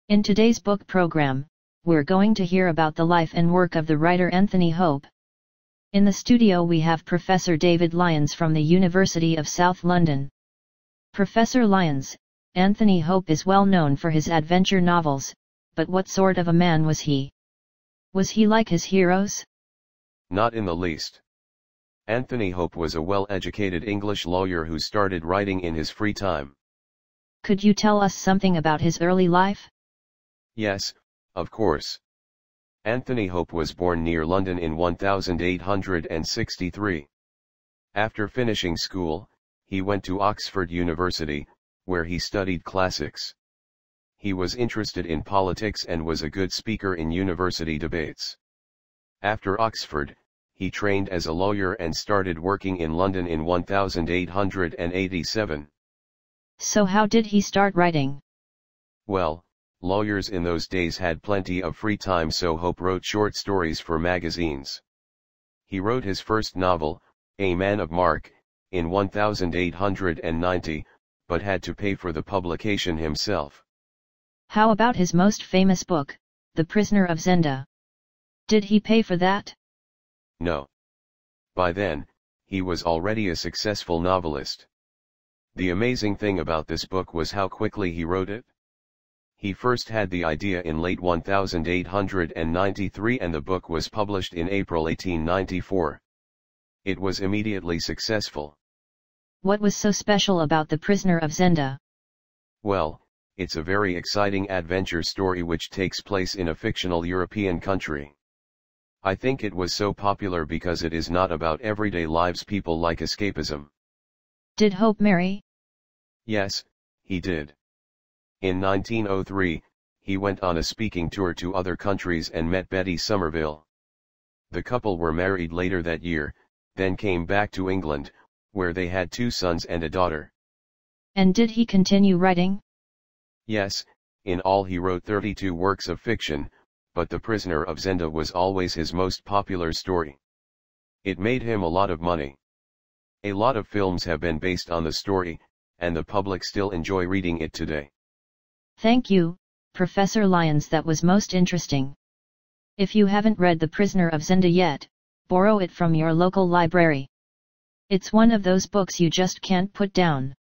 In today's book program, we're going to hear about the life and work of the writer Anthony Hope. In the studio we have Professor David Lyons from the University of South London. Professor Lyons, Anthony Hope is well known for his adventure novels, but what sort of a man was he? Was he like his heroes? Not in the least. Anthony Hope was a well-educated English lawyer who started writing in his free time. Could you tell us something about his early life? Yes, of course. Anthony Hope was born near London in 1863. After finishing school, he went to Oxford University, where he studied classics. He was interested in politics and was a good speaker in university debates. After Oxford, he trained as a lawyer and started working in London in 1887. So how did he start writing? Well, lawyers in those days had plenty of free time, so Hope wrote short stories for magazines. He wrote his first novel, A Man of Mark, in 1890, but had to pay for the publication himself. How about his most famous book, The Prisoner of Zenda? Did he pay for that? No. By then, he was already a successful novelist. The amazing thing about this book was how quickly he wrote it. He first had the idea in late 1893 and the book was published in April 1894. It was immediately successful. What was so special about The Prisoner of Zenda? Well, it's a very exciting adventure story which takes place in a fictional European country. I think it was so popular because it is not about everyday lives. People like escapism. Did Hope marry? Yes, he did. In 1903, he went on a speaking tour to other countries and met Betty Somerville. The couple were married later that year, then came back to England, where they had 2 sons and a daughter. And did he continue writing? Yes, in all he wrote 32 works of fiction, but The Prisoner of Zenda was always his most popular story. It made him a lot of money. A lot of films have been based on the story, and the public still enjoy reading it today. Thank you, Professor Lyons, that was most interesting. If you haven't read The Prisoner of Zenda yet, borrow it from your local library. It's one of those books you just can't put down.